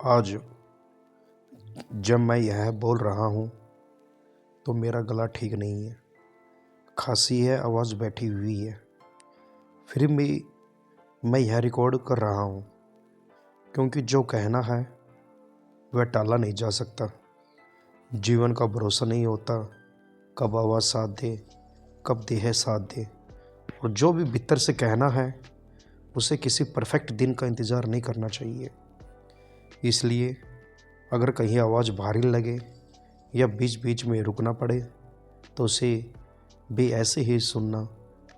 आज जब मैं यह बोल रहा हूँ तो मेरा गला ठीक नहीं है, खांसी है, आवाज़ बैठी हुई है। फिर भी मैं यह रिकॉर्ड कर रहा हूँ क्योंकि जो कहना है वह टाला नहीं जा सकता। जीवन का भरोसा नहीं होता कब आवाज़ साथ दे, कब देह साथ दे। और जो भी भीतर से कहना है उसे किसी परफेक्ट दिन का इंतज़ार नहीं करना चाहिए। इसलिए अगर कहीं आवाज़ भारी लगे या बीच बीच में रुकना पड़े तो उसे भी ऐसे ही सुनना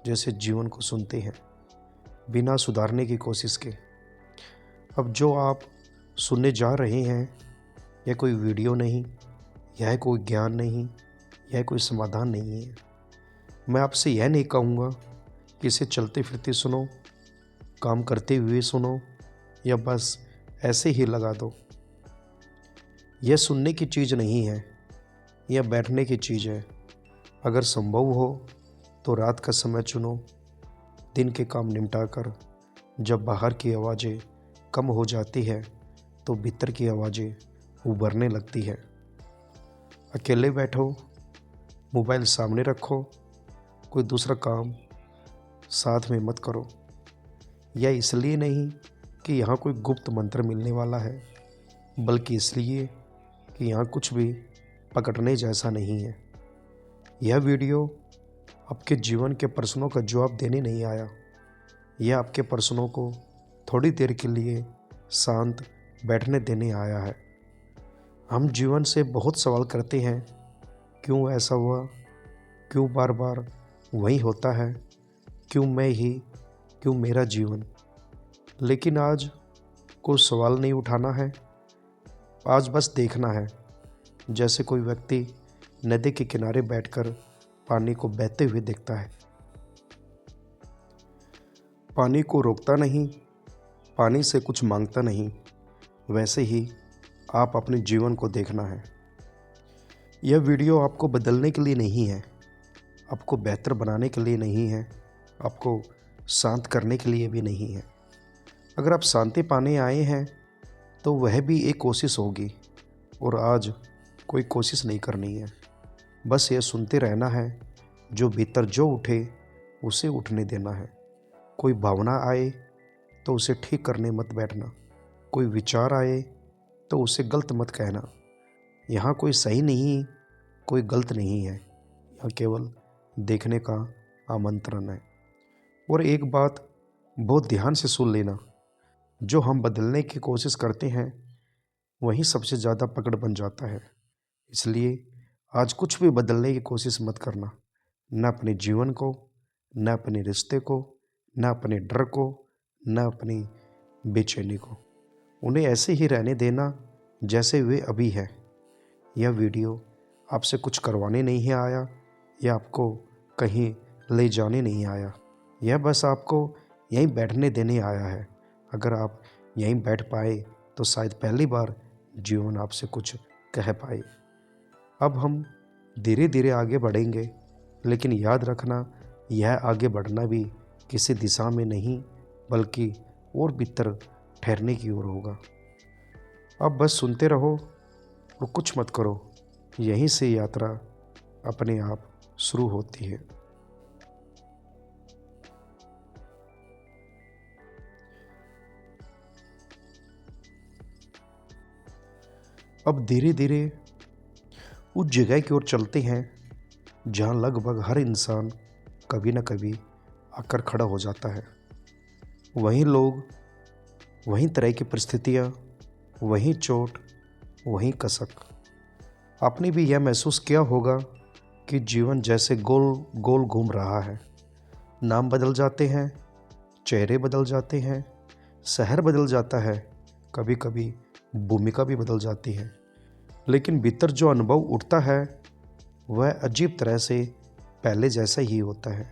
जैसे जीवन को सुनते हैं, बिना सुधारने की कोशिश के। अब जो आप सुनने जा रहे हैं यह कोई वीडियो नहीं, यह कोई ज्ञान नहीं, यह कोई समाधान नहीं है। मैं आपसे यह नहीं कहूँगा कि इसे चलते फिरते सुनो, काम करते हुए सुनो या बस ऐसे ही लगा दो। यह सुनने की चीज़ नहीं है, यह बैठने की चीज़ है। अगर संभव हो तो रात का समय चुनो, दिन के काम निपटा कर। जब बाहर की आवाज़ें कम हो जाती है तो भीतर की आवाज़ें उभरने लगती है। अकेले बैठो, मोबाइल सामने रखो, कोई दूसरा काम साथ में मत करो। यह इसलिए नहीं कि यहाँ कोई गुप्त मंत्र मिलने वाला है, बल्कि इसलिए कि यहाँ कुछ भी पकड़ने जैसा नहीं है। यह वीडियो आपके जीवन के प्रश्नों का जवाब देने नहीं आया। यह आपके प्रश्नों को थोड़ी देर के लिए शांत बैठने देने आया है। हम जीवन से बहुत सवाल करते हैं, क्यों ऐसा हुआ, क्यों बार बार वही होता है, क्यों मैं ही, क्यों मेरा जीवन। लेकिन आज कोई सवाल नहीं उठाना है, आज बस देखना है। जैसे कोई व्यक्ति नदी के किनारे बैठकर पानी को बहते हुए देखता है, पानी को रोकता नहीं, पानी से कुछ मांगता नहीं, वैसे ही आप अपने जीवन को देखना है। यह वीडियो आपको बदलने के लिए नहीं है, आपको बेहतर बनाने के लिए नहीं है, आपको शांत करने के लिए भी नहीं है। अगर आप शांति पाने आए हैं तो वह भी एक कोशिश होगी, और आज कोई कोशिश नहीं करनी है। बस यह सुनते रहना है। जो भीतर जो उठे उसे उठने देना है। कोई भावना आए तो उसे ठीक करने मत बैठना, कोई विचार आए तो उसे गलत मत कहना। यहाँ कोई सही नहीं, कोई गलत नहीं है, यहाँ केवल देखने का आमंत्रण है। और एक बात बहुत ध्यान से सुन लेना, जो हम बदलने की कोशिश करते हैं वही सबसे ज़्यादा पकड़ बन जाता है। इसलिए आज कुछ भी बदलने की कोशिश मत करना, न अपने जीवन को, न अपने रिश्ते को, न अपने डर को, न अपनी बेचैनी को। उन्हें ऐसे ही रहने देना जैसे वे अभी है। यह वीडियो आपसे कुछ करवाने नहीं आया या आपको कहीं ले जाने नहीं आया। यह बस आपको यहीं बैठने देने आया है। अगर आप यहीं बैठ पाए तो शायद पहली बार जीवन आपसे कुछ कह पाए। अब हम धीरे धीरे आगे बढ़ेंगे, लेकिन याद रखना, यह आगे बढ़ना भी किसी दिशा में नहीं बल्कि और भीतर ठहरने की ओर होगा। अब बस सुनते रहो और कुछ मत करो। यहीं से यात्रा अपने आप शुरू होती है। अब धीरे धीरे उस जगह की ओर चलते हैं जहाँ लगभग हर इंसान कभी न कभी आकर खड़ा हो जाता है। वहीं लोग, वहीं तरह की परिस्थितियाँ, वहीं चोट, वहीं कसक। आपने भी यह महसूस किया होगा कि जीवन जैसे गोल गोल घूम रहा है। नाम बदल जाते हैं, चेहरे बदल जाते हैं, शहर बदल जाता है, कभी कभी भूमिका भी बदल जाती है। लेकिन भीतर जो अनुभव उठता है वह अजीब तरह से पहले जैसा ही होता है।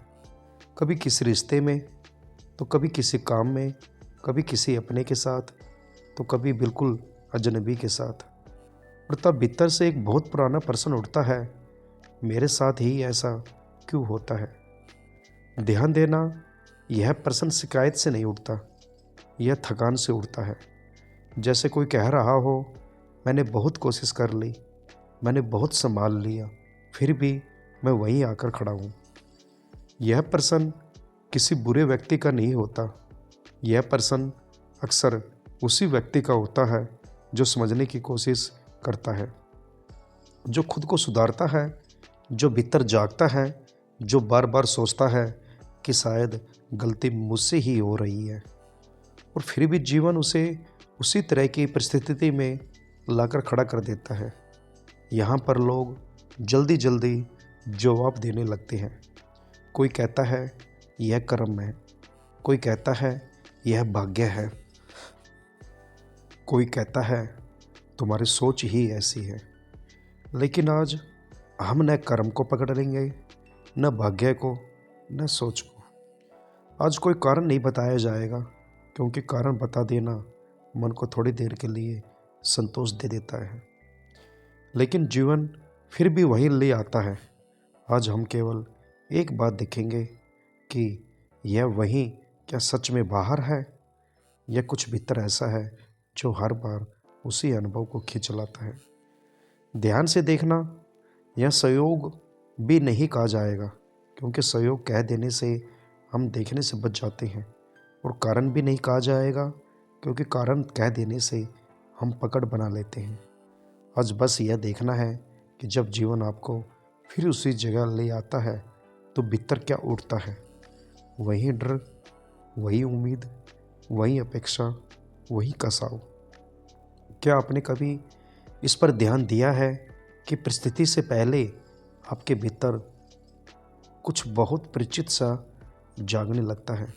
कभी किसी रिश्ते में, तो कभी किसी काम में, कभी किसी अपने के साथ, तो कभी बिल्कुल अजनबी के साथ। और तब भीतर से एक बहुत पुराना प्रश्न उठता है, मेरे साथ ही ऐसा क्यों होता है। ध्यान देना, यह प्रश्न शिकायत से नहीं उठता, यह थकान से उठता है। जैसे कोई कह रहा हो, मैंने बहुत कोशिश कर ली, मैंने बहुत संभाल लिया, फिर भी मैं वहीं आकर खड़ा हूँ। यह प्रश्न किसी बुरे व्यक्ति का नहीं होता। यह प्रश्न अक्सर उसी व्यक्ति का होता है जो समझने की कोशिश करता है, जो खुद को सुधारता है, जो भीतर जागता है, जो बार बार सोचता है कि शायद गलती मुझसे ही हो रही है, और फिर भी जीवन उसे उसी तरह की परिस्थिति में लाकर खड़ा कर देता है। यहाँ पर लोग जल्दी जल्दी जवाब देने लगते हैं। कोई कहता है यह कर्म है, कोई कहता है यह भाग्य है, कोई कहता है तुम्हारी सोच ही ऐसी है। लेकिन आज हम न कर्म को पकड़ेंगे, न भाग्य को, न सोच को। आज कोई कारण नहीं बताया जाएगा, क्योंकि कारण बता देना मन को थोड़ी देर के लिए संतोष दे देता है, लेकिन जीवन फिर भी वहीं ले आता है। आज हम केवल एक बात देखेंगे कि यह वहीं क्या सच में बाहर है, या कुछ भीतर ऐसा है जो हर बार उसी अनुभव को खींच लाता है। ध्यान से देखना, यह संयोग भी नहीं कहा जाएगा, क्योंकि संयोग कह देने से हम देखने से बच जाते हैं, और कारण भी नहीं कहा जाएगा, क्योंकि कारण कह देने से हम पकड़ बना लेते हैं। आज बस यह देखना है कि जब जीवन आपको फिर उसी जगह ले आता है तो भीतर क्या उठता है। वही डर, वही उम्मीद, वही अपेक्षा, वही कसाव। क्या आपने कभी इस पर ध्यान दिया है कि परिस्थिति से पहले आपके भीतर कुछ बहुत परिचित सा जागने लगता है,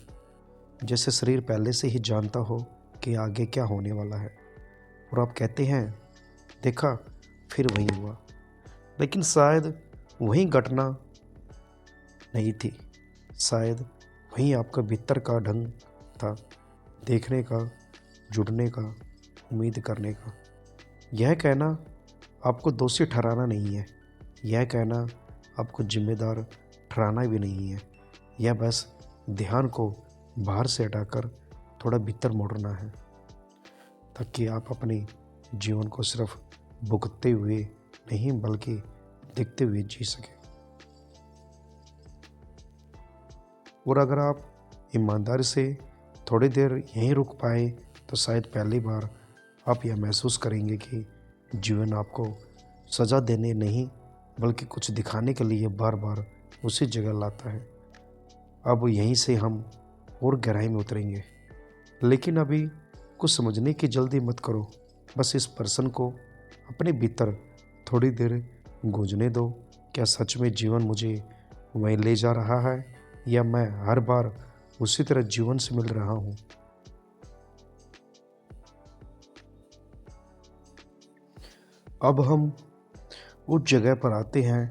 जैसे शरीर पहले से ही जानता हो कि आगे क्या होने वाला है, और आप कहते हैं देखा फिर वही हुआ। लेकिन शायद वही घटना नहीं थी, शायद वही आपका भीतर का ढंग था, देखने का, जुड़ने का, उम्मीद करने का। यह कहना आपको दोषी ठहराना नहीं है, यह कहना आपको जिम्मेदार ठहराना भी नहीं है। यह बस ध्यान को बाहर से हटाकर थोड़ा भीतर मोड़ना है, ताकि आप अपने जीवन को सिर्फ भुगतते हुए नहीं बल्कि देखते हुए जी सके। और अगर आप ईमानदारी से थोड़ी देर यहीं रुक पाए तो शायद पहली बार आप यह महसूस करेंगे कि जीवन आपको सज़ा देने नहीं बल्कि कुछ दिखाने के लिए बार बार उसी जगह लाता है। अब यहीं से हम और गहराई में उतरेंगे, लेकिन अभी कुछ समझने की जल्दी मत करो। बस इस प्रश्न को अपने भीतर थोड़ी देर गूंजने दो। क्या सच में जीवन मुझे वहीं ले जा रहा है, या मैं हर बार उसी तरह जीवन से मिल रहा हूँ? अब हम उस जगह पर आते हैं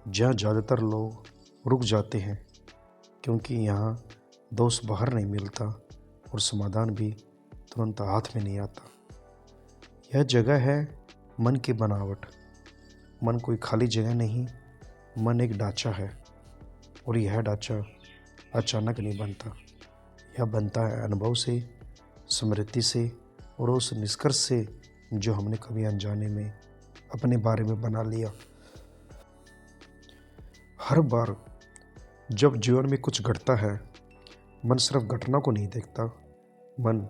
जहाँ ज़्यादातर लोग रुक जाते हैं, क्योंकि यहाँ दोष बाहर नहीं मिलता और समाधान भी तुरंत हाथ में नहीं आता। यह जगह है मन की बनावट। मन कोई खाली जगह नहीं, मन एक ढांचा है, और यह ढांचा अचानक नहीं बनता। यह बनता है अनुभव से, स्मृति से, और उस निष्कर्ष से जो हमने कभी अनजाने में अपने बारे में बना लिया। हर बार जब जीवन में कुछ घटता है, मन सिर्फ घटना को नहीं देखता, मन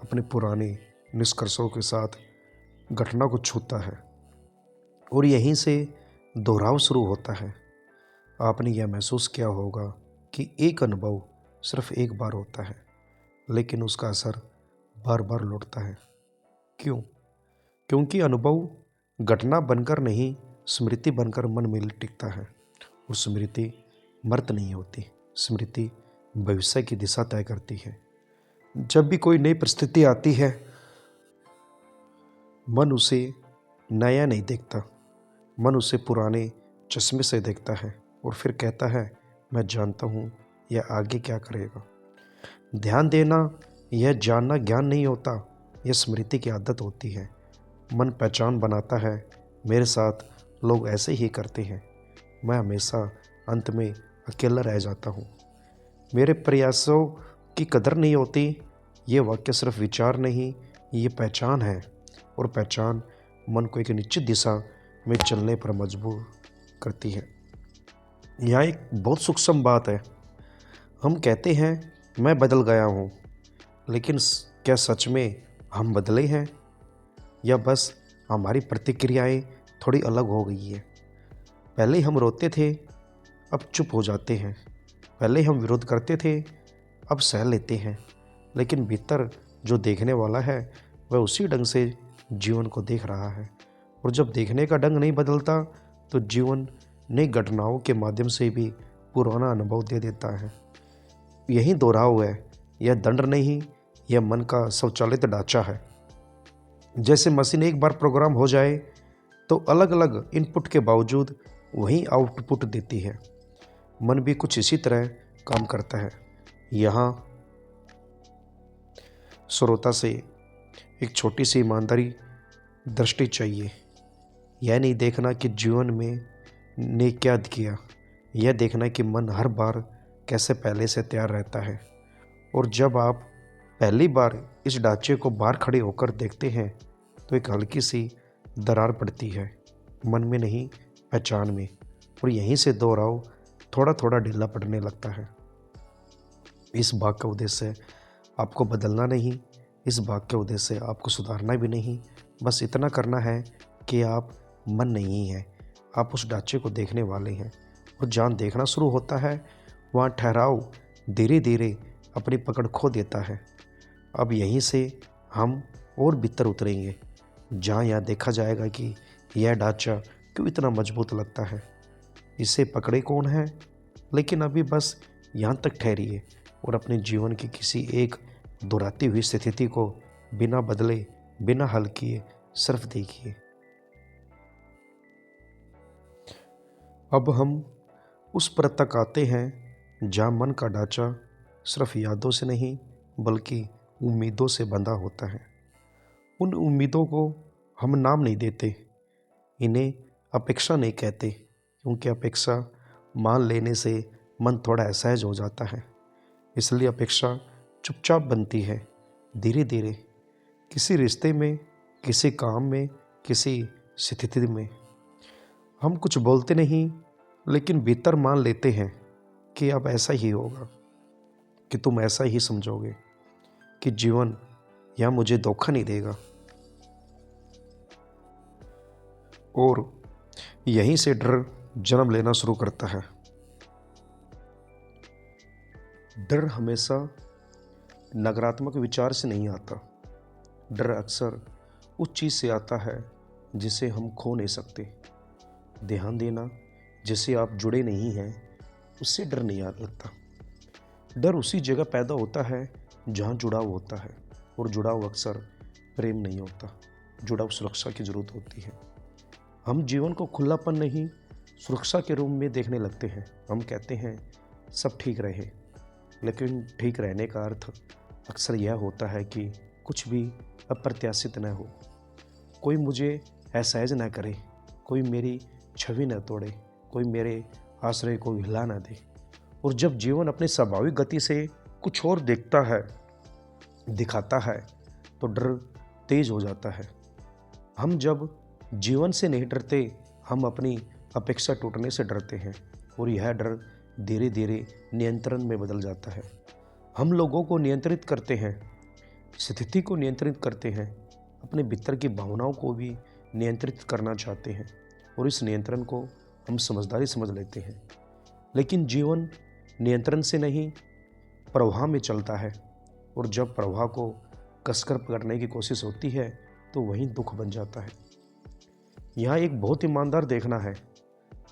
अपने पुराने निष्कर्षों के साथ घटना को छूता है, और यहीं से दोहराव शुरू होता है। आपने यह महसूस किया होगा कि एक अनुभव सिर्फ एक बार होता है, लेकिन उसका असर बार बार लौटता है। क्यों? क्योंकि अनुभव घटना बनकर नहीं, स्मृति बनकर मन में टिकता है, और स्मृति मर्त नहीं होती। स्मृति भविष्य की दिशा तय करती है। जब भी कोई नई परिस्थिति आती है, मन उसे नया नहीं देखता, मन उसे पुराने चश्मे से देखता है, और फिर कहता है मैं जानता हूँ यह आगे क्या करेगा। ध्यान देना, यह जानना ज्ञान नहीं होता, यह स्मृति की आदत होती है। मन पहचान बनाता है, मेरे साथ लोग ऐसे ही करते हैं, मैं हमेशा अंत में अकेला रह जाता हूँ, मेरे प्रयासों की कदर नहीं होती। ये वाक्य सिर्फ विचार नहीं ये पहचान है, और पहचान मन को एक निश्चित दिशा में चलने पर मजबूर करती है। यहाँ एक बहुत सूक्ष्म बात है। हम कहते हैं मैं बदल गया हूँ, लेकिन क्या सच में हम बदले हैं, या बस हमारी प्रतिक्रियाएं थोड़ी अलग हो गई है? पहले हम रोते थे, अब चुप हो जाते हैं। पहले हम विरोध करते थे, अब सह लेते हैं। लेकिन भीतर जो देखने वाला है वह उसी ढंग से जीवन को देख रहा है। और जब देखने का ढंग नहीं बदलता तो जीवन नई घटनाओं के माध्यम से भी पुराना अनुभव दे देता है। यही दोहराव है, यह दंड नहीं, यह मन का स्वचालित ढांचा है। जैसे मशीन एक बार प्रोग्राम हो जाए तो अलग अलग इनपुट के बावजूद वही आउटपुट देती है। मन भी कुछ इसी तरह काम करता है। यहाँ श्रोता से एक छोटी सी ईमानदारी दृष्टि चाहिए। यह नहीं देखना कि जीवन में ने क्या किया, यह देखना कि मन हर बार कैसे पहले से तैयार रहता है। और जब आप पहली बार इस ढांचे को बाहर खड़े होकर देखते हैं तो एक हल्की सी दरार पड़ती है, मन में नहीं पहचान में। और यहीं से दोहराव थोड़ा थोड़ा ढीला पड़ने लगता है। इस भाग का उद्देश्य आपको बदलना नहीं, इस भाग के उद्देश्य आपको सुधारना भी नहीं। बस इतना करना है कि आप मन नहीं है, आप उस ढांचे को देखने वाले हैं। और जहाँ देखना शुरू होता है वहाँ ठहराव धीरे धीरे अपनी पकड़ खो देता है। अब यहीं से हम और भीतर उतरेंगे, जहाँ यह देखा जाएगा कि यह ढांचा क्यों इतना मजबूत लगता है, इसे पकड़े कौन है। लेकिन अभी बस यहाँ तक ठहरिए और अपने जीवन की किसी एक दोहराती हुई स्थिति को बिना बदले, बिना हल किए सिर्फ देखिए। अब हम उस परत तक आते हैं जहाँ मन का ढांचा सिर्फ यादों से नहीं बल्कि उम्मीदों से बंधा होता है। उन उम्मीदों को हम नाम नहीं देते, इन्हें अपेक्षा नहीं कहते, क्योंकि अपेक्षा मान लेने से मन थोड़ा असहज हो जाता है। इसलिए अपेक्षा चुपचाप बनती है, धीरे धीरे, किसी रिश्ते में, किसी काम में, किसी स्थिति में। हम कुछ बोलते नहीं, लेकिन भीतर मान लेते हैं कि अब ऐसा ही होगा, कि तुम ऐसा ही समझोगे, कि जीवन या मुझे धोखा नहीं देगा। और यहीं से डर जन्म लेना शुरू करता है। डर हमेशा नकारात्मक विचार से नहीं आता। डर अक्सर उस चीज़ से आता है जिसे हम खो नहीं सकते। ध्यान देना, जिसे आप जुड़े नहीं हैं उससे डर नहीं लगता। डर उसी जगह पैदा होता है जहाँ जुड़ाव होता है, और जुड़ाव अक्सर प्रेम नहीं होता, जुड़ाव सुरक्षा की जरूरत होती है। हम जीवन को खुलापन नहीं, सुरक्षा के रूप में देखने लगते हैं। हम कहते हैं सब ठीक रहे, लेकिन ठीक रहने का अर्थ अक्सर यह होता है कि कुछ भी अप्रत्याशित न हो, कोई मुझे असहज न करे, कोई मेरी छवि न तोड़े, कोई मेरे आश्रय को हिला न दे। और जब जीवन अपनी स्वाभाविक गति से कुछ और दिखाता है तो डर तेज हो जाता है। हम जब जीवन से नहीं डरते, हम अपनी अपेक्षा टूटने से डरते हैं, और यह डर धीरे धीरे नियंत्रण में बदल जाता है। हम लोगों को नियंत्रित करते हैं, स्थिति को नियंत्रित करते हैं, अपने भीतर की भावनाओं को भी नियंत्रित करना चाहते हैं, और इस नियंत्रण को हम समझदारी समझ लेते हैं। लेकिन जीवन नियंत्रण से नहीं, प्रवाह में चलता है, और जब प्रवाह को कसकर पकड़ने की कोशिश होती है तो वहीं दुख बन जाता है। यहाँ एक बहुत ईमानदार देखना है,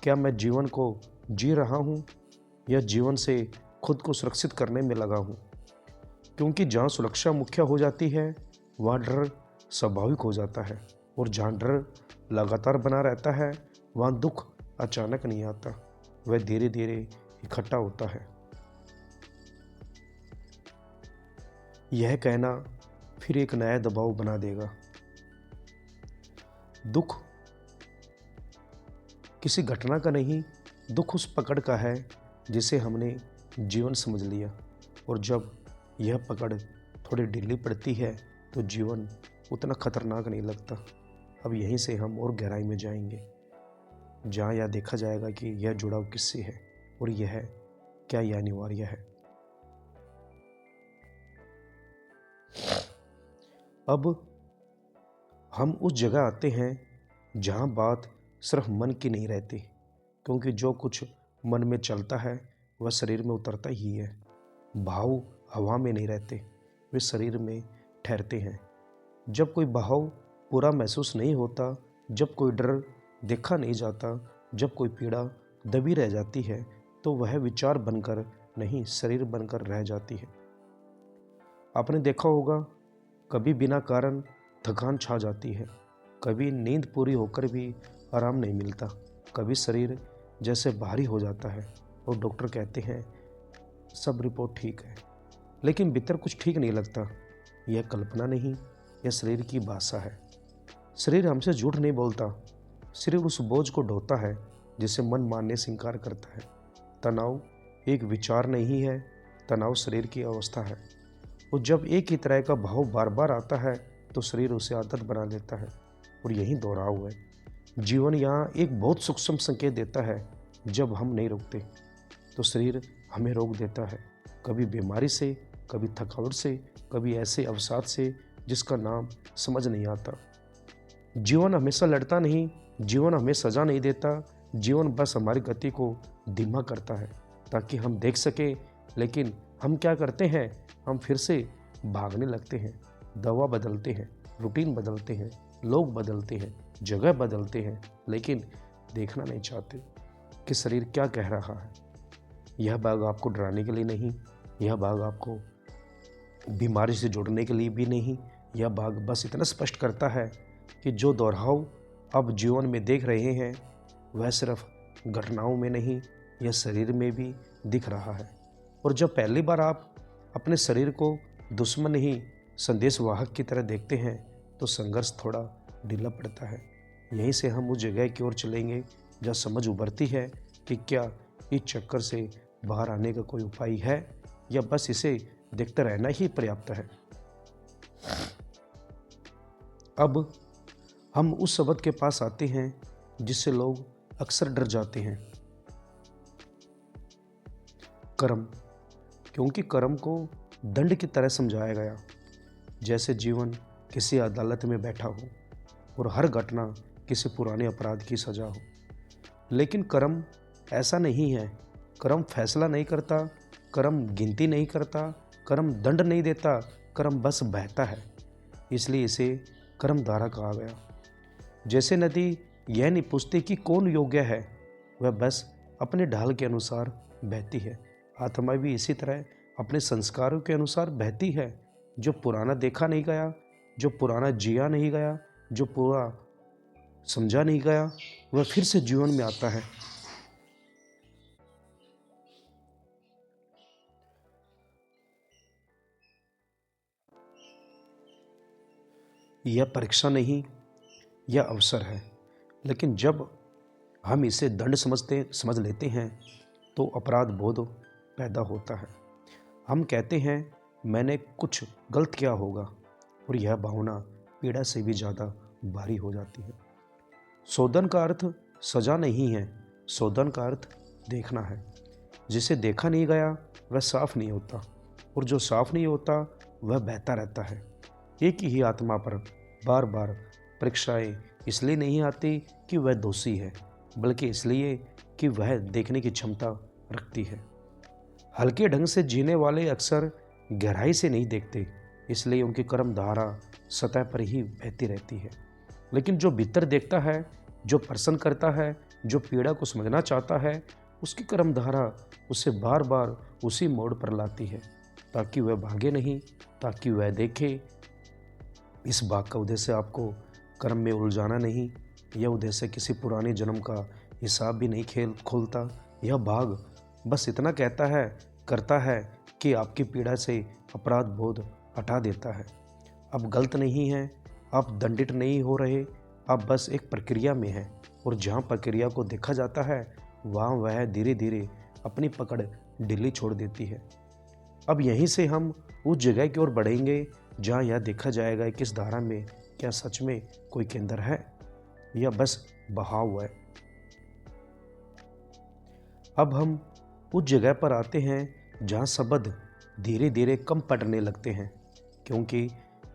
क्या मैं जीवन को जी रहा हूँ या जीवन से खुद को सुरक्षित करने में लगा हूँ। क्योंकि जहाँ सुरक्षा मुख्य हो जाती है वहाँ डर स्वाभाविक हो जाता है, और जहाँ डर लगातार बना रहता है वहाँ दुख अचानक नहीं आता, वह धीरे धीरे इकट्ठा होता है। यह कहना फिर एक नया दबाव बना देगा। दुख किसी घटना का नहीं, दुख उस पकड़ का है जिसे हमने जीवन समझ लिया। और जब यह पकड़ थोड़ी ढीली पड़ती है तो जीवन उतना खतरनाक नहीं लगता। अब यहीं से हम और गहराई में जाएंगे, जहाँ यह देखा जाएगा कि यह जुड़ाव किससे है और यह क्या यह अनिवार्य है। अब हम उस जगह आते हैं जहाँ बात सिर्फ मन की नहीं रहती, क्योंकि जो कुछ मन में चलता है वह शरीर में उतरता ही है। भाव हवा में नहीं रहते, वे शरीर में ठहरते हैं। जब कोई भाव पूरा महसूस नहीं होता, जब कोई डर देखा नहीं जाता, जब कोई पीड़ा दबी रह जाती है, तो वह विचार बनकर नहीं, शरीर बनकर रह जाती है। आपने देखा होगा, कभी बिना कारण थकान छा जाती है, कभी नींद पूरी होकर भी आराम नहीं मिलता, कभी शरीर जैसे भारी हो जाता है और डॉक्टर कहते हैं सब रिपोर्ट ठीक है, लेकिन भीतर कुछ ठीक नहीं लगता। यह कल्पना नहीं, यह शरीर की भाषा है। शरीर हमसे झूठ नहीं बोलता, शरीर उस बोझ को ढोता है जिसे मन मानने से इनकार करता है। तनाव एक विचार नहीं है, तनाव शरीर की अवस्था है। और जब एक ही तरह का भाव बार बार आता है तो शरीर उसे आदत बना लेता है, और यही दोहराव है। जीवन यहाँ एक बहुत सूक्ष्म संकेत देता है। जब हम नहीं रुकते तो शरीर हमें रोक देता है, कभी बीमारी से, कभी थकावट से, कभी ऐसे अवसाद से जिसका नाम समझ नहीं आता। जीवन हमेशा लड़ता नहीं, जीवन हमें सजा नहीं देता, जीवन बस हमारी गति को धीमा करता है ताकि हम देख सकें। लेकिन हम क्या करते हैं, हम फिर से भागने लगते हैं, दवा बदलते हैं, रूटीन बदलते हैं, लोग बदलते हैं, जगह बदलते हैं, लेकिन देखना नहीं चाहते कि शरीर क्या कह रहा है। यह भाग आपको डराने के लिए नहीं, यह भाग आपको बीमारी से जोड़ने के लिए भी नहीं, यह भाग बस इतना स्पष्ट करता है कि जो दोहराव अब जीवन में देख रहे हैं वह सिर्फ घटनाओं में नहीं, यह शरीर में भी दिख रहा है। और जब पहली बार आप अपने शरीर को दुश्मन ही संदेशवाहक की तरह देखते हैं तो संघर्ष थोड़ा ढीला पड़ता है। यहीं से हम उस जगह की ओर चलेंगे जहाँ समझ उभरती है कि क्या इस चक्कर से बाहर आने का कोई उपाय है या बस इसे देखते रहना ही पर्याप्त है। अब हम उस शब्द के पास आते हैं जिससे लोग अक्सर डर जाते हैं, कर्म। क्योंकि कर्म को दंड की तरह समझाया गया, जैसे जीवन किसी अदालत में बैठा हो और हर घटना किसी पुराने अपराध की सजा हो। लेकिन कर्म ऐसा नहीं है। कर्म फैसला नहीं करता, कर्म गिनती नहीं करता, कर्म दंड नहीं देता, कर्म बस बहता है। इसलिए इसे कर्मधारा कहा गया। जैसे नदी यह नहीं पूछती कि कौन योग्य है, वह बस अपने ढाल के अनुसार बहती है। आत्मा भी इसी तरह अपने संस्कारों के अनुसार बहती है। जो पुराना देखा नहीं गया, जो पुराना जिया नहीं गया, जो पूरा समझा नहीं गया, वह फिर से जीवन में आता है। यह परीक्षा नहीं, यह अवसर है। लेकिन जब हम इसे दंड समझ लेते हैं तो अपराध बोध पैदा होता है। हम कहते हैं मैंने कुछ गलत किया होगा, और यह भावना पीड़ा से भी ज़्यादा भारी हो जाती है। शोधन का अर्थ सजा नहीं है, शोधन का अर्थ देखना है। जिसे देखा नहीं गया वह साफ नहीं होता, और जो साफ नहीं होता वह बहता रहता है। एक ही आत्मा पर बार बार परीक्षाएं इसलिए नहीं आती कि वह दोषी है, बल्कि इसलिए कि वह देखने की क्षमता रखती है। हल्के ढंग से जीने वाले अक्सर गहराई से नहीं देखते, इसलिए उनकी कर्म धारा सतह पर ही बहती रहती है। लेकिन जो भीतर देखता है, जो प्रश्न करता है, जो पीड़ा को समझना चाहता है, उसकी कर्म धारा उसे बार बार उसी मोड़ पर लाती है, ताकि वह भागे नहीं, ताकि वह देखे। इस भाग का उद्देश्य आपको कर्म में उलझाना नहीं, यह उद्देश्य किसी पुराने जन्म का हिसाब भी नहीं खोलता। यह भाग बस इतना करता है कि आपकी पीड़ा से अपराध बोध हटा देता है। आप गलत नहीं हैं, आप दंडित नहीं हो रहे, आप बस एक प्रक्रिया में हैं, और जहाँ प्रक्रिया को देखा जाता है वहाँ वह धीरे धीरे अपनी पकड़ ढीली छोड़ देती है। अब यहीं से हम उस जगह की ओर बढ़ेंगे जहाँ यह देखा जाएगा कि इस धारा में क्या सच में कोई केंद्र है या बस बहाव है। अब हम उस जगह पर आते हैं जहाँ शब्द धीरे धीरे कम पड़ने लगते हैं, क्योंकि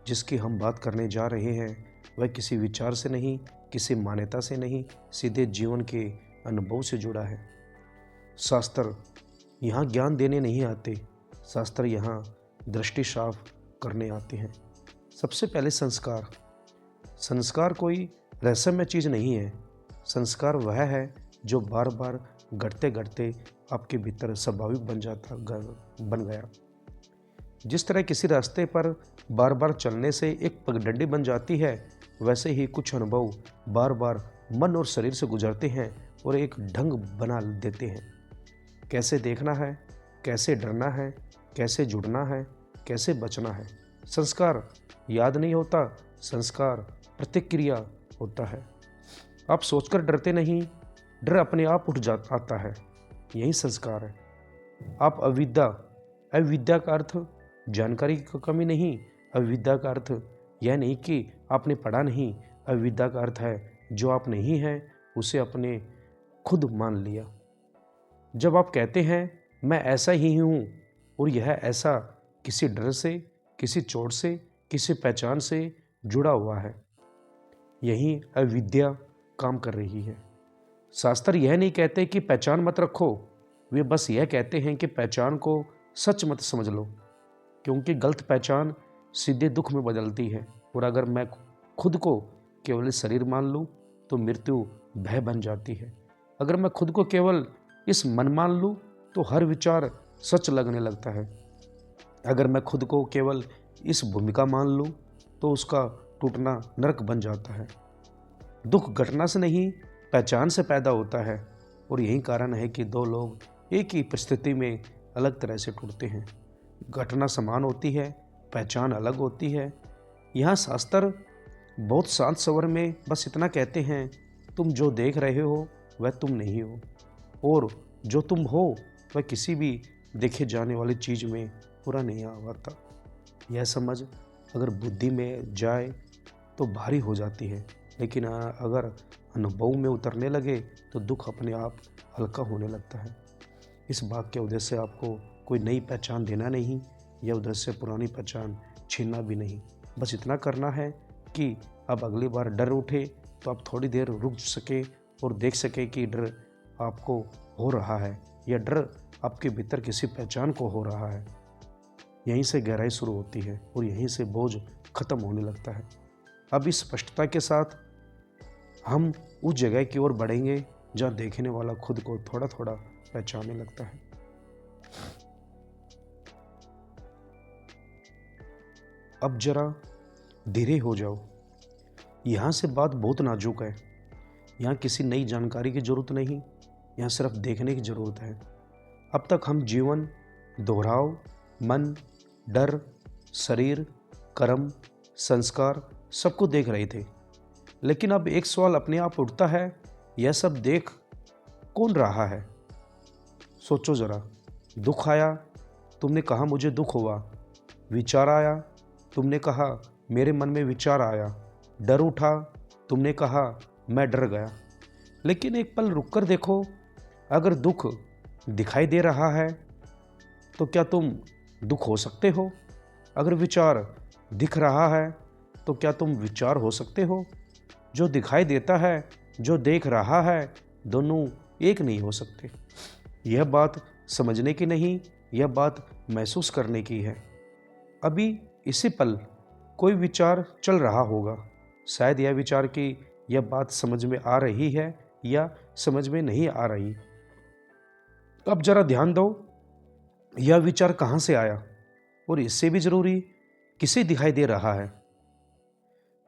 जिसकी हम बात करने जा रहे हैं वह किसी विचार से नहीं, किसी मान्यता से नहीं, सीधे जीवन के अनुभव से जुड़ा है। शास्त्र यहाँ ज्ञान देने नहीं आते, शास्त्र यहाँ दृष्टि साफ करने आते हैं। सबसे पहले संस्कार। संस्कार कोई रहस्यमय चीज़ नहीं है। संस्कार वह है जो बार बार घटते घटते आपके भीतर स्वाभाविक बन गया। जिस तरह किसी रास्ते पर बार बार चलने से एक पगडंडी बन जाती है, वैसे ही कुछ अनुभव बार बार मन और शरीर से गुजरते हैं और एक ढंग बना देते हैं। कैसे देखना है, कैसे डरना है, कैसे जुड़ना है, कैसे बचना है। संस्कार याद नहीं होता, संस्कार प्रतिक्रिया होता है। आप सोचकर डरते नहीं, डर अपने आप आता है। यही संस्कार है। आप अविद्या का अर्थ जानकारी की कमी नहीं, अविद्या का अर्थ यह नहीं कि आपने पढ़ा नहीं, अविद्या का अर्थ है जो आप नहीं हैं उसे आपने खुद मान लिया। जब आप कहते हैं मैं ऐसा ही हूँ और यह ऐसा किसी डर से, किसी चोट से, किसी पहचान से जुड़ा हुआ है, यही अविद्या काम कर रही है। शास्त्र यह नहीं कहते कि पहचान मत रखो, वे बस यह कहते हैं कि पहचान को सच मत समझ लो, क्योंकि गलत पहचान सीधे दुख में बदलती है। और अगर मैं खुद को केवल शरीर मान लूँ तो मृत्यु भय बन जाती है। अगर मैं खुद को केवल इस मन मान लूँ तो हर विचार सच लगने लगता है। अगर मैं खुद को केवल इस भूमिका मान लूँ तो उसका टूटना नरक बन जाता है। दुख घटना से नहीं, पहचान से पैदा होता है, और यही कारण है कि दो लोग एक ही परिस्थिति में अलग तरह से टूटते हैं। घटना समान होती है, पहचान अलग होती है। यहाँ शास्त्र बहुत शांत स्वर में बस इतना कहते हैं, तुम जो देख रहे हो वह तुम नहीं हो, और जो तुम हो वह किसी भी देखे जाने वाली चीज़ में पूरा नहीं आता। यह समझ अगर बुद्धि में जाए तो भारी हो जाती है, लेकिन अगर अनुभव में उतरने लगे तो दुख अपने आप हल्का होने लगता है। इस बात के उद्देश्य से आपको कोई नई पहचान देना नहीं, यह उद्देश्य पुरानी पहचान छीनना भी नहीं। बस इतना करना है कि अब अगली बार डर उठे तो आप थोड़ी देर रुक सके और देख सके कि डर आपको हो रहा है या डर आपके भीतर किसी पहचान को हो रहा है। यहीं से गहराई शुरू होती है और यहीं से बोझ खत्म होने लगता है। अब इस स्पष्टता के साथ हम उस जगह की ओर बढ़ेंगे जहाँ देखने वाला खुद को थोड़ा थोड़ा पहचानने लगता है। अब जरा धीरे हो जाओ। यहाँ से बात बहुत नाजुक है। यहाँ किसी नई जानकारी की जरूरत नहीं, यहाँ सिर्फ देखने की जरूरत है। अब तक हम जीवन, दोहराव, मन, डर, शरीर, कर्म, संस्कार सबको देख रहे थे, लेकिन अब एक सवाल अपने आप उठता है, यह सब देख कौन रहा है? सोचो जरा। दुख आया, तुमने कहा मुझे दुख हुआ। विचार आया, तुमने कहा मेरे मन में विचार आया। डर उठा, तुमने कहा मैं डर गया। लेकिन एक पल रुककर देखो, अगर दुख दिखाई दे रहा है तो क्या तुम दुख हो सकते हो? अगर विचार दिख रहा है तो क्या तुम विचार हो सकते हो? जो दिखाई देता है, जो देख रहा है, दोनों एक नहीं हो सकते। यह बात समझने की नहीं, यह बात महसूस करने की है। अभी इसी पल कोई विचार चल रहा होगा, शायद यह विचार की यह बात समझ में आ रही है या समझ में नहीं आ रही। अब जरा ध्यान दो, यह विचार कहाँ से आया और इससे भी जरूरी किसे दिखाई दे रहा है?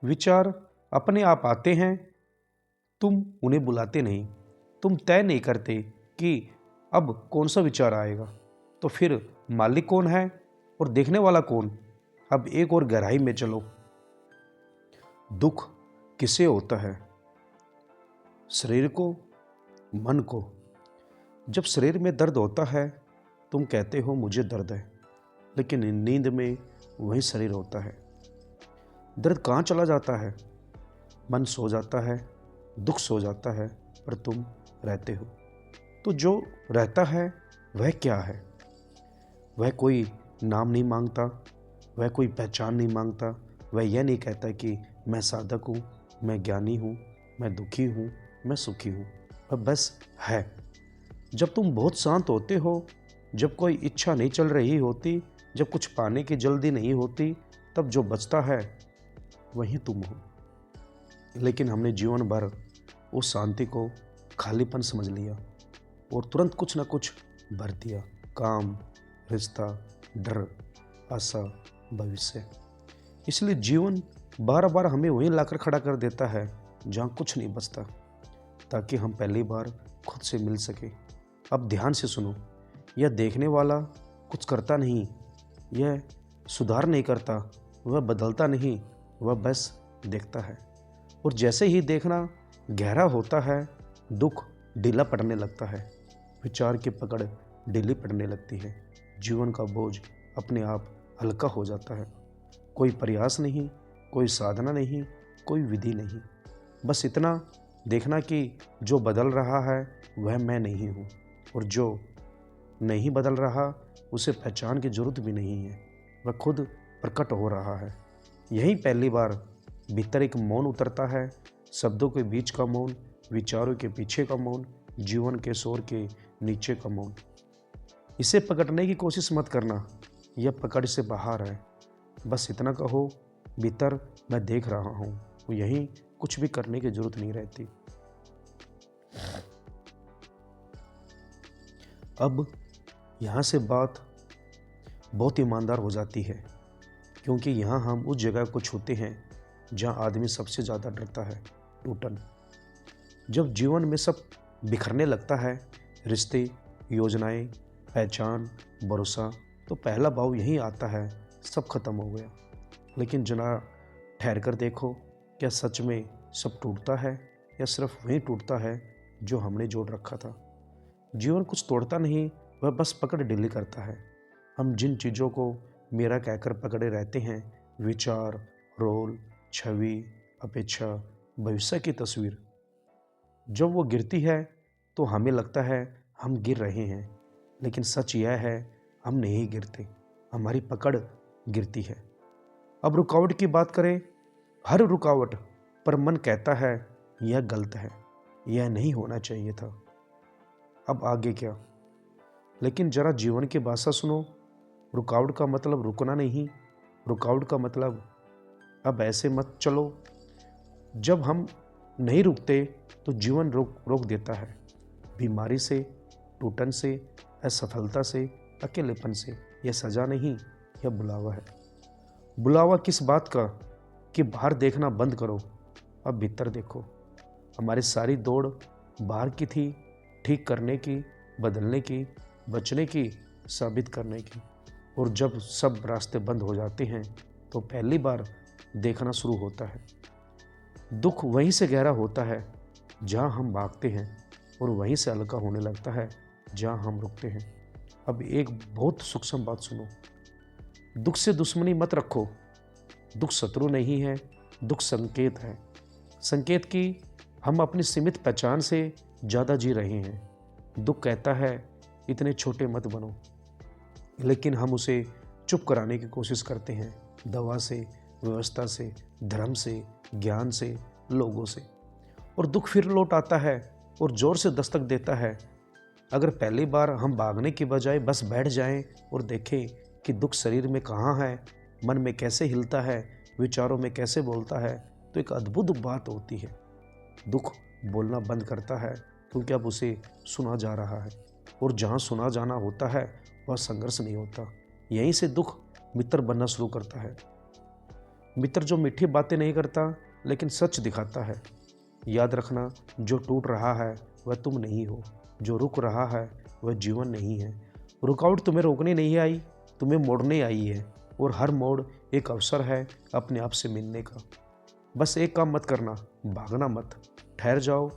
विचार अपने आप आते हैं, तुम उन्हें बुलाते नहीं, तुम तय नहीं करते कि अब कौन सा विचार आएगा। तो फिर मालिक कौन है और देखने वाला कौन? अब एक और गहराई में चलो। दुख किसे होता है? शरीर को, मन को? जब शरीर में दर्द होता है तुम कहते हो मुझे दर्द है, लेकिन नींद में वही शरीर होता है। दर्द कहाँ चला जाता है? मन सो जाता है, दुख सो जाता है, पर तुम रहते हो। तो जो रहता है वह क्या है? वह कोई नाम नहीं मांगता, वह कोई पहचान नहीं मांगता, वह यह नहीं कहता कि मैं साधक हूँ, मैं ज्ञानी हूँ, मैं दुखी हूँ, मैं सुखी हूँ। वह बस है। जब तुम बहुत शांत होते हो, जब कोई इच्छा नहीं चल रही होती, जब कुछ पाने की जल्दी नहीं होती, तब जो बचता है वही तुम हो। लेकिन हमने जीवन भर उस शांति को खालीपन समझ लिया और तुरंत कुछ ना कुछ भर दिया। काम, रिश्ता, डर, आशा, भविष्य। इसलिए जीवन बार बार हमें वहीं लाकर खड़ा कर देता है जहाँ कुछ नहीं बचता, ताकि हम पहली बार खुद से मिल सके। अब ध्यान से सुनो, यह देखने वाला कुछ करता नहीं, यह सुधार नहीं करता, वह बदलता नहीं, वह बस देखता है। और जैसे ही देखना गहरा होता है, दुख ढीला पड़ने लगता है, विचार की पकड़ ढीली पड़ने लगती है, जीवन का बोझ अपने आप हल्का हो जाता है। कोई प्रयास नहीं, कोई साधना नहीं, कोई विधि नहीं, बस इतना देखना कि जो बदल रहा है वह मैं नहीं हूँ, और जो नहीं बदल रहा उसे पहचान की जरूरत भी नहीं है, वह खुद प्रकट हो रहा है। यही पहली बार भीतर एक मौन उतरता है, शब्दों के बीच का मौन, विचारों के पीछे का मौन, जीवन के शोर के नीचे का मौन। इसे पकड़ने की कोशिश मत करना, यह पकड़ से बाहर है। बस इतना कहो, भीतर मैं देख रहा हूँ। यहीं कुछ भी करने की जरूरत नहीं रहती। अब यहाँ से बात बहुत ईमानदार हो जाती है, क्योंकि यहाँ हम उस जगह को छूते हैं जहाँ आदमी सबसे ज़्यादा डरता है, टूटन। जब जीवन में सब बिखरने लगता है, रिश्ते, योजनाएं, पहचान, भरोसा, तो पहला भाव यही आता है, सब खत्म हो गया। लेकिन जरा ठहर कर देखो, क्या सच में सब टूटता है, या सिर्फ वही टूटता है जो हमने जोड़ रखा था? जीवन कुछ तोड़ता नहीं, वह बस पकड़ ढीली करता है। हम जिन चीज़ों को मेरा कहकर पकड़े रहते हैं, विचार, रोल, छवि, अपेक्षा, भविष्य की तस्वीर, जब वो गिरती है तो हमें लगता है हम गिर रहे हैं, लेकिन सच यह है हम नहीं गिरते, हमारी पकड़ गिरती है। अब रुकावट की बात करें, हर रुकावट पर मन कहता है यह गलत है, यह नहीं होना चाहिए था, अब आगे क्या? लेकिन जरा जीवन की भाषा सुनो, रुकावट का मतलब रुकना नहीं, रुकावट का मतलब अब ऐसे मत चलो। जब हम नहीं रुकते तो जीवन रोक देता है, बीमारी से, टूटन से, असफलता से, अकेलेपन से। यह सजा नहीं, यह बुलावा है। बुलावा किस बात का? कि बाहर देखना बंद करो, अब भीतर देखो। हमारी सारी दौड़ बाहर की थी, ठीक करने की, बदलने की, बचने की, साबित करने की। और जब सब रास्ते बंद हो जाते हैं तो पहली बार देखना शुरू होता है। दुख वहीं से गहरा होता है जहाँ हम भागते हैं, और वहीं से हल्का होने लगता है जहाँ हम रुकते हैं। अब एक बहुत सूक्ष्म बात सुनो, दुख से दुश्मनी मत रखो। दुख शत्रु नहीं है, दुख संकेत है। संकेत कि हम अपनी सीमित पहचान से ज़्यादा जी रहे हैं। दुख कहता है इतने छोटे मत बनो, लेकिन हम उसे चुप कराने की कोशिश करते हैं, दवा से, व्यवस्था से, धर्म से, ज्ञान से, लोगों से। और दुख फिर लौट आता है और जोर से दस्तक देता है। अगर पहली बार हम भागने की बजाय बस बैठ जाएं और देखें कि दुख शरीर में कहाँ है, मन में कैसे हिलता है, विचारों में कैसे बोलता है, तो एक अद्भुत बात होती है। दुख बोलना बंद करता है, क्योंकि अब उसे सुना जा रहा है, और जहाँ सुना जाना होता है वह संघर्ष नहीं होता। यहीं से दुख मित्र बनना शुरू करता है। मित्र जो मीठी बातें नहीं करता लेकिन सच दिखाता है। याद रखना, जो टूट रहा है वह तुम नहीं हो, जो रुक रहा है वह जीवन नहीं है। रुकावट तुम्हें रोकने नहीं आई, तुम्हें मोड़ने आई है, और हर मोड़ एक अवसर है अपने आप से मिलने का। बस एक काम मत करना, भागना मत, ठहर जाओ,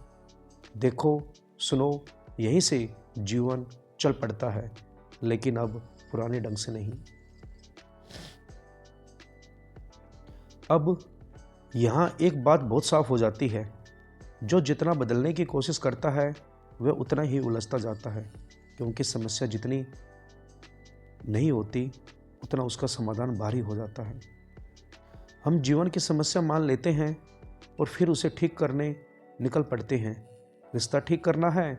देखो, सुनो। यहीं से जीवन चल पड़ता है, लेकिन अब पुराने ढंग से नहीं। अब यहाँ एक बात बहुत साफ हो जाती है, जो जितना बदलने की कोशिश करता है वह उतना ही उलझता जाता है, क्योंकि समस्या जितनी नहीं होती उतना उसका समाधान भारी हो जाता है। हम जीवन की समस्या मान लेते हैं और फिर उसे ठीक करने निकल पड़ते हैं। रिश्ता ठीक करना है,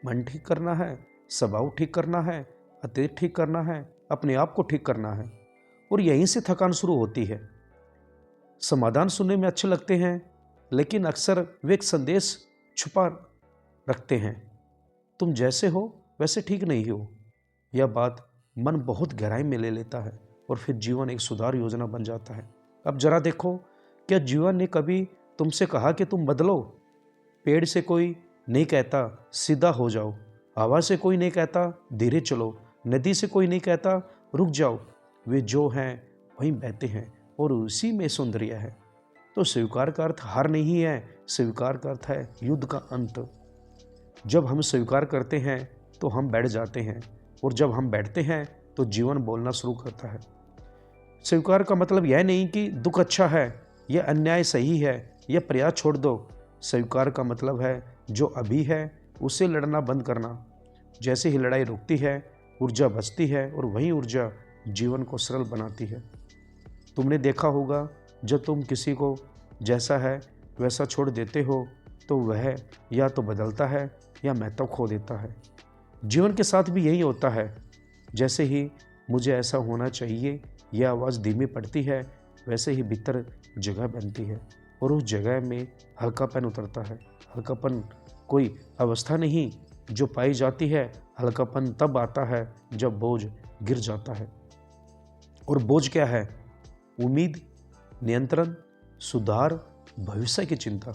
मन ठीक करना है, स्वभाव ठीक करना है, अतीत ठीक करना है, अपने आप को ठीक करना है, और यहीं से थकान शुरू होती है। समाधान सुनने में अच्छे लगते हैं, लेकिन अक्सर वे एक संदेश छुपा रखते हैं, तुम जैसे हो वैसे ठीक नहीं हो। यह बात मन बहुत गहराई में ले लेता है और फिर जीवन एक सुधार योजना बन जाता है। अब जरा देखो, क्या जीवन ने कभी तुमसे कहा कि तुम बदलो? पेड़ से कोई नहीं कहता सीधा हो जाओ, हवा से कोई नहीं कहता धीरे चलो, नदी से कोई नहीं कहता रुक जाओ। वे जो हैं वहीं बहते हैं और उसी में सौंदर्य है। तो स्वीकार का अर्थ हार नहीं है, स्वीकार का अर्थ है युद्ध का अंत। जब हम स्वीकार करते हैं तो हम बैठ जाते हैं, और जब हम बैठते हैं तो जीवन बोलना शुरू करता है। स्वीकार का मतलब यह नहीं कि दुख अच्छा है, यह अन्याय सही है, यह प्रयास छोड़ दो। स्वीकार का मतलब है जो अभी है उससे लड़ना बंद करना। जैसे ही लड़ाई रुकती है ऊर्जा बचती है, और वही ऊर्जा जीवन को सरल बनाती है। तुमने देखा होगा, जब तुम किसी को जैसा है वैसा छोड़ देते हो तो वह या तो बदलता है या महत्व खो देता है। जीवन के साथ भी यही होता है। जैसे ही मुझे ऐसा होना चाहिए यह आवाज़ धीमी पड़ती है, वैसे ही भीतर जगह बनती है, और उस जगह में हल्कापन उतरता है। हल्कापन कोई अवस्था नहीं जो पाई जाती है, हल्कापन तब आता है जब बोझ गिर जाता है। और बोझ क्या है? उम्मीद, नियंत्रण, सुधार, भविष्य की चिंता।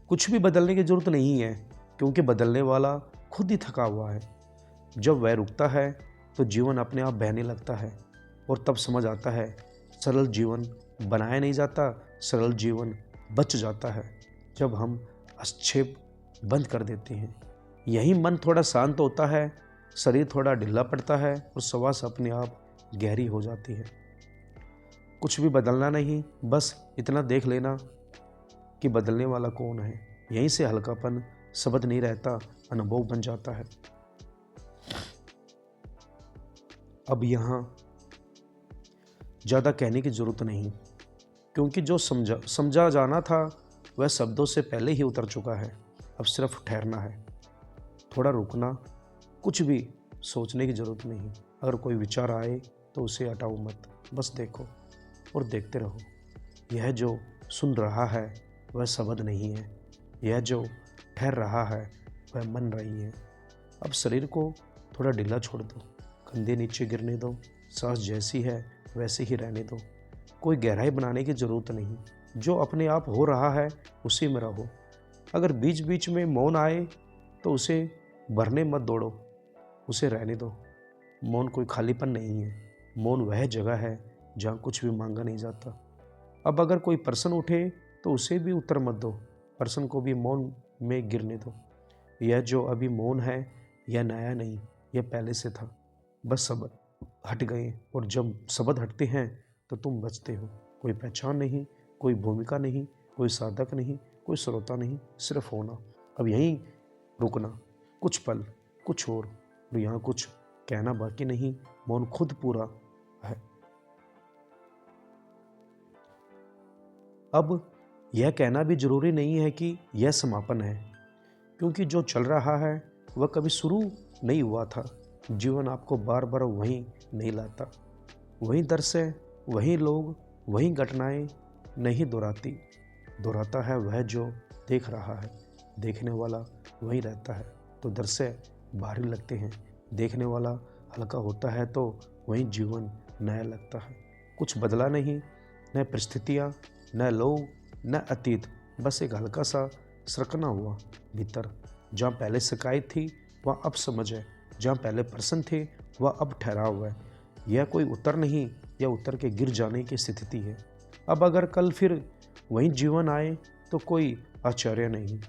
कुछ भी बदलने की जरूरत नहीं है, क्योंकि बदलने वाला खुद ही थका हुआ है। जब वह रुकता है तो जीवन अपने आप बहने लगता है, और तब समझ आता है सरल जीवन बनाया नहीं जाता, सरल जीवन बच जाता है जब हम हस्तक्षेप बंद कर देते हैं। यही मन थोड़ा शांत होता है, शरीर थोड़ा ढीला पड़ता है, और श्वास अपने आप गहरी हो जाती है। कुछ भी बदलना नहीं, बस इतना देख लेना कि बदलने वाला कौन है। यहीं से हल्कापन शब्द नहीं रहता, अनुभव बन जाता है। अब यहाँ ज़्यादा कहने की ज़रूरत नहीं, क्योंकि जो समझा जाना था वह शब्दों से पहले ही उतर चुका है। अब सिर्फ ठहरना है, थोड़ा रुकना, कुछ भी सोचने की ज़रूरत नहीं। अगर कोई विचार आए तो उसे हटाओ मत, बस देखो और देखते रहो। यह जो सुन रहा है वह शब्द नहीं है, यह जो ठहर रहा है वह मन रही है। अब शरीर को थोड़ा ढीला छोड़ दो, कंधे नीचे गिरने दो, सांस जैसी है वैसे ही रहने दो। कोई गहराई बनाने की ज़रूरत नहीं, जो अपने आप हो रहा है उसी में रहो। अगर बीच बीच में मौन आए तो उसे भरने मत दौड़ो, उसे रहने दो। मौन कोई खालीपन नहीं है, मौन वह जगह है जहाँ कुछ भी मांगा नहीं जाता। अब अगर कोई प्रश्न उठे तो उसे भी उत्तर मत दो, प्रश्न को भी मौन में गिरने दो। यह जो अभी मौन है यह नया नहीं, यह पहले से था, बस शब्द हट गए, और जब शब्द हटते हैं तो तुम बचते हो। कोई पहचान नहीं, कोई भूमिका नहीं, कोई साधक नहीं, कोई श्रोता नहीं, सिर्फ होना। अब यहीं रुकना, कुछ पल, कुछ और यहाँ कुछ कहना बाकी नहीं, मौन खुद पूरा है। अब यह कहना भी जरूरी नहीं है कि यह समापन है, क्योंकि जो चल रहा है वह कभी शुरू नहीं हुआ था। जीवन आपको बार बार वहीं नहीं लाता, वहीं दर्शे, वहीं लोग, वहीं घटनाएं नहीं दोहराता है वह जो देख रहा है। देखने वाला वहीं रहता है तो दर्शे भारी लगते हैं, देखने वाला हल्का होता है तो वहीं जीवन नया लगता है। कुछ बदला नहीं, न परिस्थितियाँ, न लोग, न अतीत, बस एक हल्का सा सरकना हुआ भीतर। जहाँ पहले शिकायत थी वहाँ अब समझ है, जहाँ पहले प्रश्न थे वह अब ठहराव है। यह कोई उतर नहीं, यह उतर के गिर जाने की स्थिति है। अब अगर कल फिर वही जीवन आए तो कोई आश्चर्य नहीं,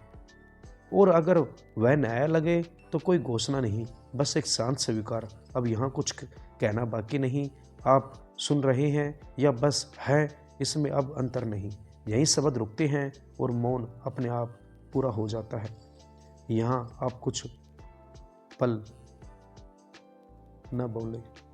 और अगर वह नया लगे तो कोई घोषणा नहीं, बस एक शांत स्वीकार। अब यहाँ कुछ कहना बाकी नहीं। आप सुन रहे हैं या बस है इसमें अब अंतर नहीं। यहीं शब्द रुकते हैं और मौन अपने आप पूरा हो जाता है। यहाँ आप कुछ पल न बोले।